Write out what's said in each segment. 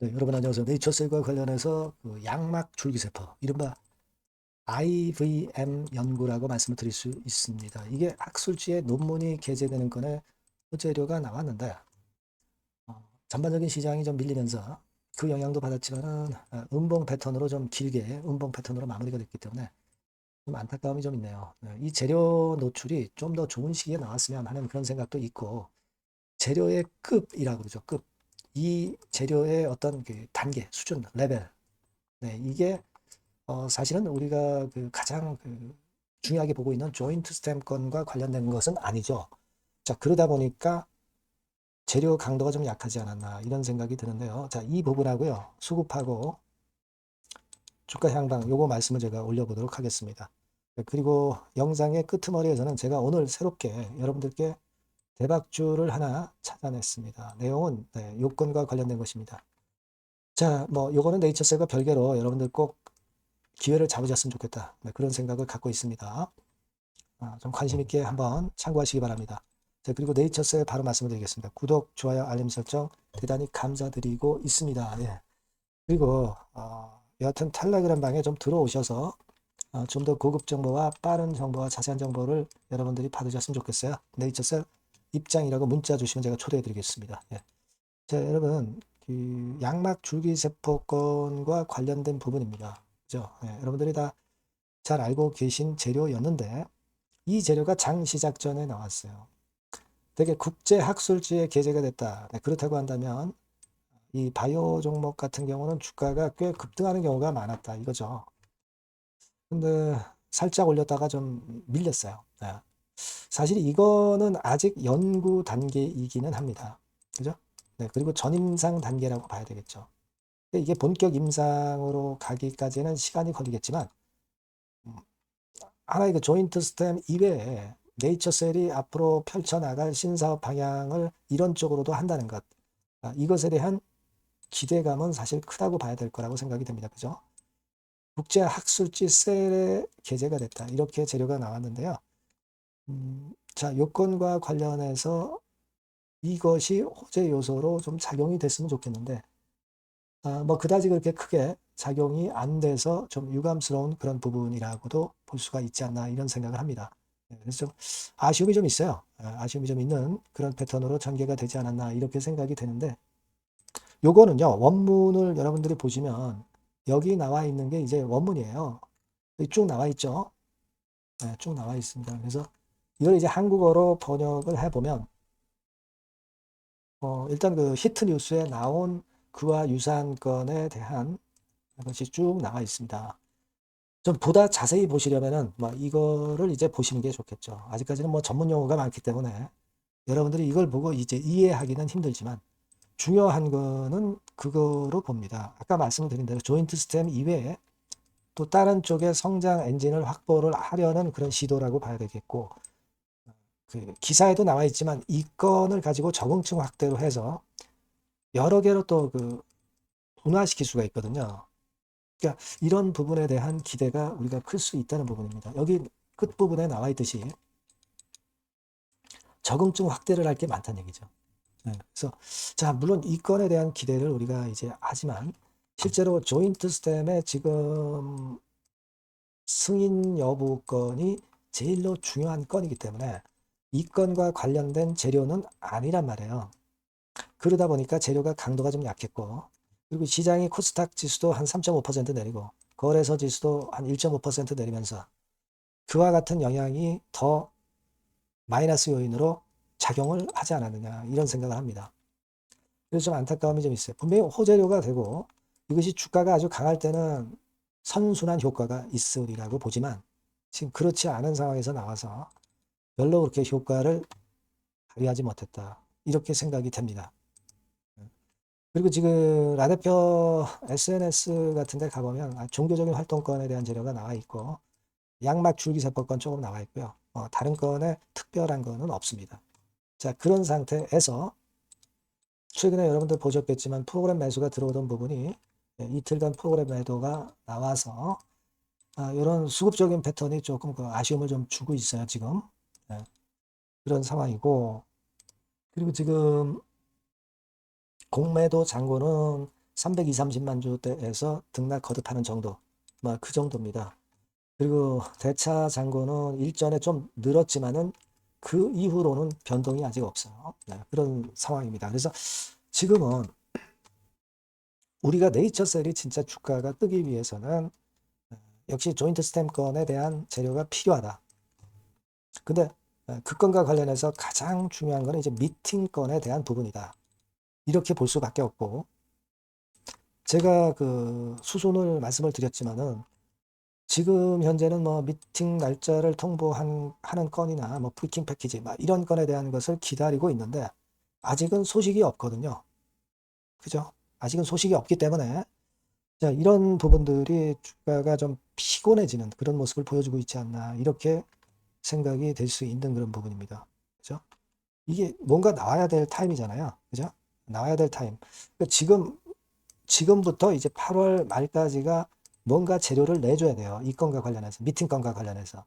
네, 여러분 안녕하세요. 네이처셀과 관련해서 그 양막 줄기세포, 이른바 IVM 연구라고 말씀을 드릴 수 있습니다. 이게 학술지에 논문이 게재되는 건에 소재료가 나왔는데 전반적인 시장이 좀 밀리면서 그 영향도 받았지만은 음봉 패턴으로 좀 길게 음봉 패턴으로 마무리가 됐기 때문에 좀 안타까움이 좀 있네요. 이 재료 노출이 좀 더 좋은 시기에 나왔으면 하는 그런 생각도 있고 재료의 급이라고 그러죠. 급. 이 재료의 어떤 그 단계, 수준, 레벨. 네, 이게 사실은 우리가 그 가장 그 중요하게 보고 있는 조인트 스탬 건과 관련된 것은 아니죠. 자, 그러다 보니까 재료 강도가 좀 약하지 않았나 이런 생각이 드는데요. 자, 이 부분하고요. 수급하고 주가 향방 요거 말씀을 제가 올려보도록 하겠습니다. 네, 그리고 영상의 끄트머리에서는 제가 오늘 새롭게 여러분들께 대박주를 하나 찾아냈습니다. 내용은 네, 요건과 관련된 것입니다. 자, 뭐 요거는 네이처셀과 별개로 여러분들 꼭 기회를 잡으셨으면 좋겠다. 네, 그런 생각을 갖고 있습니다. 좀 관심 있게 한번 참고하시기 바랍니다. 자, 그리고 네이처셀 바로 말씀을 드리겠습니다. 구독, 좋아요, 알림 설정 대단히 감사드리고 있습니다. 예. 그리고 여하튼 텔레그램 방에 좀 들어오셔서 좀 더 고급 정보와 빠른 정보와 자세한 정보를 여러분들이 받으셨으면 좋겠어요. 네이처셀 입장이라고 문자 주시면 제가 초대해 드리겠습니다. 예. 자, 여러분, 그 양막 줄기세포권과 관련된 부분입니다. 그죠? 예, 여러분들이 다 잘 알고 계신 재료였는데 이 재료가 장 시작 전에 나왔어요. 되게 국제 학술지에 게재가 됐다. 네, 그렇다고 한다면 이 바이오 종목 같은 경우는 주가가 꽤 급등하는 경우가 많았다 이거죠. 근데 살짝 올렸다가 좀 밀렸어요. 네. 사실 이거는 아직 연구 단계이기는 합니다. 그죠? 네, 그리고 전임상 단계라고 봐야 되겠죠. 이게 본격 임상으로 가기까지는 시간이 걸리겠지만 음, 하나의 그 조인트 스템 이외에 네이처셀이 앞으로 펼쳐나갈 신사업 방향을 이런 쪽으로도 한다는 것. 이것에 대한 기대감은 사실 크다고 봐야 될 거라고 생각이 됩니다. 그죠? 국제학술지 셀에 게재가 됐다. 이렇게 재료가 나왔는데요. 자, 요건과 관련해서 이것이 호재 요소로 좀 작용이 됐으면 좋겠는데, 뭐 그다지 그렇게 크게 작용이 안 돼서 좀 유감스러운 그런 부분이라고도 볼 수가 있지 않나 이런 생각을 합니다. 그래서 좀 아쉬움이 좀 있어요. 아쉬움이 좀 있는 그런 패턴으로 전개가 되지 않았나 이렇게 생각이 되는데 요거는요 원문을 여러분들이 보시면 여기 나와 있는 게 이제 원문이에요. 쭉 나와 있죠. 네, 쭉 나와 있습니다. 그래서 이걸 이제 한국어로 번역을 해보면 일단 그 히트 뉴스에 나온 그와 유사한 건에 대한 것이 쭉 나와 있습니다. 좀 보다 자세히 보시려면은 뭐 이거를 이제 보시는 게 좋겠죠. 아직까지는 뭐 전문 용어가 많기 때문에 여러분들이 이걸 보고 이제 이해하기는 힘들지만 중요한 거는 그거로 봅니다. 아까 말씀드린 대로 조인트 스템 이외에 또 다른 쪽의 성장 엔진을 확보를 하려는 그런 시도라고 봐야 되겠고 그 기사에도 나와 있지만 이 건을 가지고 적응층 확대로 해서 여러 개로 또 그 분화시킬 수가 있거든요. 그러니까 이런 부분에 대한 기대가 우리가 클 수 있다는 부분입니다. 여기 끝부분에 나와 있듯이 적응증 확대를 할 게 많다는 얘기죠. 네, 그래서 자 물론 이 건에 대한 기대를 우리가 이제 하지만 실제로 조인트 스템의 지금 승인 여부 건이 제일로 중요한 건이기 때문에 이 건과 관련된 재료는 아니란 말이에요. 그러다 보니까 재료가 강도가 좀 약했고 그리고 시장이 코스닥 지수도 한 3.5% 내리고 거래소 지수도 한 1.5% 내리면서 그와 같은 영향이 더 마이너스 요인으로 작용을 하지 않았느냐 이런 생각을 합니다. 그래서 좀 안타까움이 좀 있어요. 분명히 호재료가 되고 이것이 주가가 아주 강할 때는 선순환 효과가 있으리라고 보지만 지금 그렇지 않은 상황에서 나와서 별로 그렇게 효과를 발휘하지 못했다. 이렇게 생각이 됩니다. 그리고 지금 라 대표 SNS 같은 데 가보면 종교적인 활동권에 대한 재료가 나와 있고 양막 줄기세포권 조금 나와 있고요. 다른 건에 특별한 거는 없습니다. 자, 그런 상태에서 최근에 여러분들 보셨겠지만 프로그램 매수가 들어오던 부분이 이틀간 프로그램 매도가 나와서 이런 수급적인 패턴이 조금 그 아쉬움을 좀 주고 있어요, 지금. 네, 그런 상황이고. 그리고 지금 공매도 잔고는 320, 30만 주대에서 등락 거듭하는 정도, 뭐 그 정도입니다. 그리고 대차 잔고는 일전에 좀 늘었지만은 그 이후로는 변동이 아직 없어요. 네, 그런 상황입니다. 그래서 지금은 우리가 네이처셀이 진짜 주가가 뜨기 위해서는 역시 조인트 스탬건에 대한 재료가 필요하다. 근데 그 건과 관련해서 가장 중요한 거는 이제 미팅 건에 대한 부분이다. 이렇게 볼 수밖에 없고, 제가 그 수순을 말씀을 드렸지만은 지금 현재는 뭐 미팅 날짜를 하는 건이나 뭐 브리킹 패키지 막 이런 건에 대한 것을 기다리고 있는데 아직은 소식이 없거든요. 그죠? 아직은 소식이 없기 때문에 자, 이런 부분들이 주가가 좀 피곤해지는 그런 모습을 보여주고 있지 않나 이렇게 생각이 될 수 있는 그런 부분입니다. 그죠? 이게 뭔가 나와야 될 타임이잖아요. 그죠? 나와야 될 타임. 그러니까 지금부터 이제 8월 말까지가 뭔가 재료를 내줘야 돼요. 이 건과 관련해서, 미팅 건과 관련해서.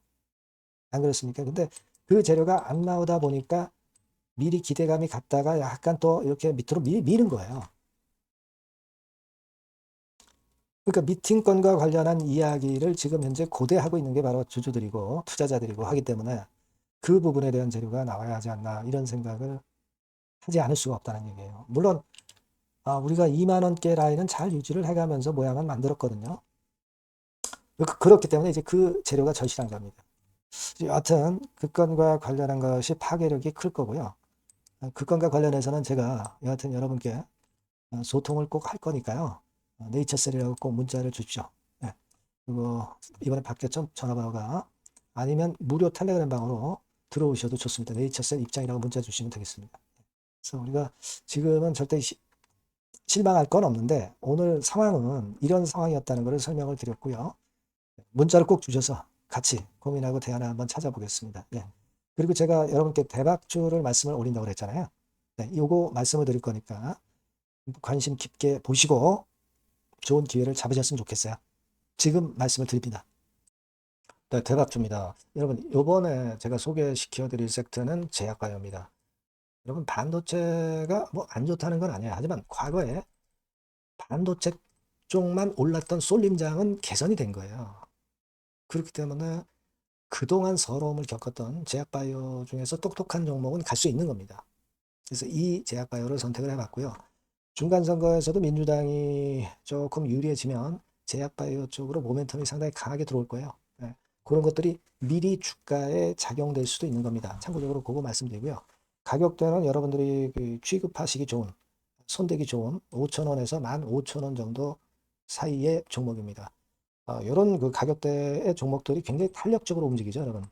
안 그렇습니까? 근데 그 재료가 안 나오다 보니까 미리 기대감이 갔다가 약간 또 이렇게 밑으로 미는 거예요. 그러니까 미팅 건과 관련한 이야기를 지금 현재 고대하고 있는 게 바로 주주들이고 투자자들이고 하기 때문에 그 부분에 대한 재료가 나와야 하지 않나 이런 생각을 하지 않을 수가 없다는 얘기예요. 물론 우리가 2만 원대 라인은 잘 유지를 해가면서 모양은 만들었거든요. 그렇기 때문에 이제 그 재료가 절실한 겁니다. 여하튼 그 건과 관련한 것이 파괴력이 클 거고요. 그 건과 관련해서는 제가 여하튼 여러분께 소통을 꼭 할 거니까요. 네이처셀이라고 꼭 문자를 주십시오. 네. 그리고 이번에 바뀌었죠? 전화번호가. 아니면 무료 텔레그램 방으로 들어오셔도 좋습니다. 네이처셀 입장이라고 문자 주시면 되겠습니다. 그래서 우리가 지금은 절대 실망할 건 없는데 오늘 상황은 이런 상황이었다는 것을 설명을 드렸고요. 문자를 꼭 주셔서 같이 고민하고 대안을 한번 찾아보겠습니다. 네. 그리고 제가 여러분께 대박주를 말씀을 올린다고 그랬잖아요. 네, 요거 말씀을 드릴 거니까 관심 깊게 보시고 좋은 기회를 잡으셨으면 좋겠어요. 지금 말씀을 드립니다. 네, 대박주입니다. 여러분, 요번에 제가 소개시켜 드릴 섹터는 제약바이오입니다. 여러분, 반도체가 뭐 안 좋다는 건 아니에요. 하지만 과거에 반도체 쪽만 올랐던 쏠림장은 개선이 된 거예요. 그렇기 때문에 그동안 서러움을 겪었던 제약바이오 중에서 똑똑한 종목은 갈 수 있는 겁니다. 그래서 이 제약바이오를 선택을 해봤고요. 중간선거에서도 민주당이 조금 유리해지면 제약바이오 쪽으로 모멘텀이 상당히 강하게 들어올 거예요. 네. 그런 것들이 미리 주가에 작용될 수도 있는 겁니다. 참고적으로 그거 말씀드리고요. 가격대는 여러분들이 그 취급하시기 좋은, 손대기 좋은 5,000원에서 15,000원 정도 사이의 종목입니다. 이런 그 가격대의 종목들이 굉장히 탄력적으로 움직이죠, 여러분.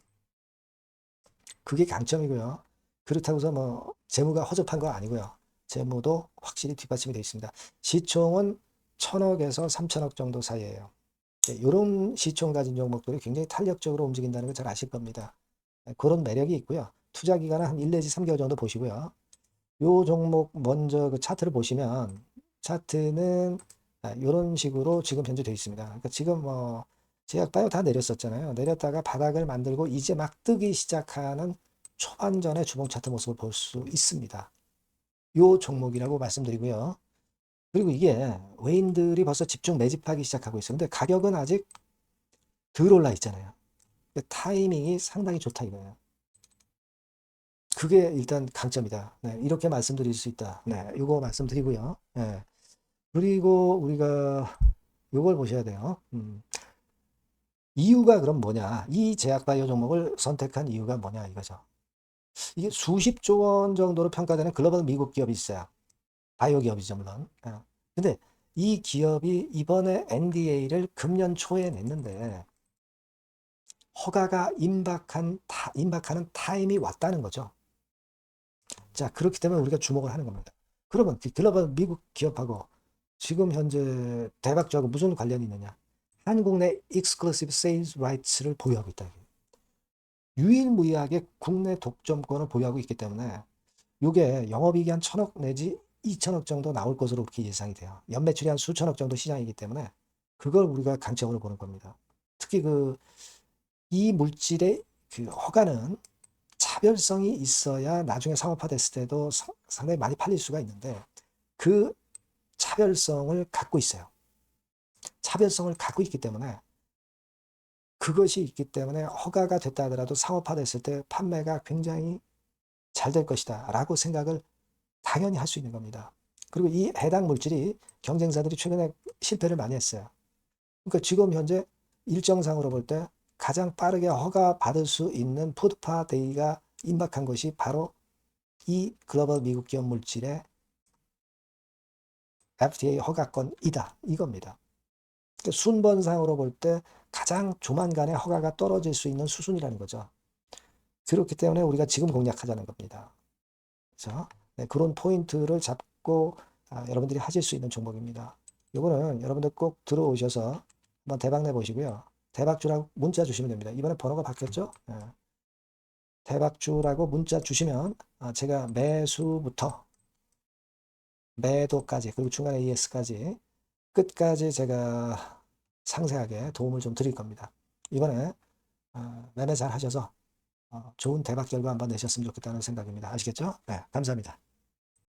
그게 강점이고요. 그렇다고 해서 뭐 재무가 허접한 거 아니고요. 재무도 확실히 뒷받침이 되어 있습니다. 시총은 1,000억에서 3,000억 정도 사이에요. 이런 시총 가진 종목들이 굉장히 탄력적으로 움직인다는 걸 잘 아실 겁니다. 그런 매력이 있고요. 투자 기간은 한 1 내지 3개월 정도 보시고요. 요 종목 먼저 그 차트를 보시면 차트는 이런 식으로 지금 현재 되어 있습니다. 그러니까 지금 뭐 제약바이오 다 내렸었잖아요. 내렸다가 바닥을 만들고 이제 막 뜨기 시작하는 초반전의 주봉 차트 모습을 볼 수 있습니다. 요 종목이라고 말씀드리고요. 그리고 이게 외인들이 벌써 집중 매집하기 시작하고 있어요. 근데 가격은 아직 덜 올라 있잖아요. 타이밍이 상당히 좋다 이거예요. 그게 일단 강점이다. 네, 이렇게 말씀드릴 수 있다. 네, 이거 말씀드리고요. 네. 그리고 우리가 이걸 보셔야 돼요. 이유가 그럼 뭐냐? 이 제약바이오 종목을 선택한 이유가 뭐냐 이거죠. 이게 수십조 원 정도로 평가되는 글로벌 미국 기업이 있어요. 바이오 기업이죠, 물론. 근데 이 기업이 이번에 NDA를 금년 초에 냈는데 허가가 임박하는 타임이 왔다는 거죠. 자, 그렇기 때문에 우리가 주목을 하는 겁니다. 그러면 글로벌 미국 기업하고 지금 현재 대박주하고 무슨 관련이 있느냐? 한국 내 익스클루시브 세일즈 라이츠를 보유하고 있다. 유일무이하게 국내 독점권을 보유하고 있기 때문에 이게 영업이익이 한 1,000억 내지 2,000억 정도 나올 것으로 그렇게 예상이 돼요. 연매출이 한 수천억 정도 시장이기 때문에 그걸 우리가 강점으로 보는 겁니다. 특히 이 물질의 그 허가는 차별성이 있어야 나중에 상업화됐을 때도 상당히 많이 팔릴 수가 있는데 그 차별성을 갖고 있어요. 차별성을 갖고 있기 때문에 그것이 있기 때문에 허가가 됐다 하더라도 상업화됐을 때 판매가 굉장히 잘 될 것이다 라고 생각을 당연히 할 수 있는 겁니다. 그리고 이 해당 물질이 경쟁사들이 최근에 실패를 많이 했어요. 그러니까 지금 현재 일정상으로 볼 때 가장 빠르게 허가 받을 수 있는 푸드파 데이가 임박한 것이 바로 이 글로벌 미국 기업 물질의 FDA 허가권이다 이겁니다. 그러니까 순번상으로 볼 때 가장 조만간에 허가가 떨어질 수 있는 수준이라는 거죠. 그렇기 때문에 우리가 지금 공략하자는 겁니다. 그렇죠? 네, 그런 포인트를 잡고 여러분들이 하실 수 있는 종목입니다. 이거는 여러분들 꼭 들어오셔서 한번 대박 내보시고요. 대박주라고 문자 주시면 됩니다. 이번에 번호가 바뀌었죠? 네. 대박주라고 문자 주시면 제가 매수부터 매도까지 그리고 중간에 ES까지 끝까지 제가 상세하게 도움을 좀 드릴 겁니다. 이번에 매매 잘 하셔서 좋은 대박 결과 한번 내셨으면 좋겠다는 생각입니다. 아시겠죠? 네, 감사합니다.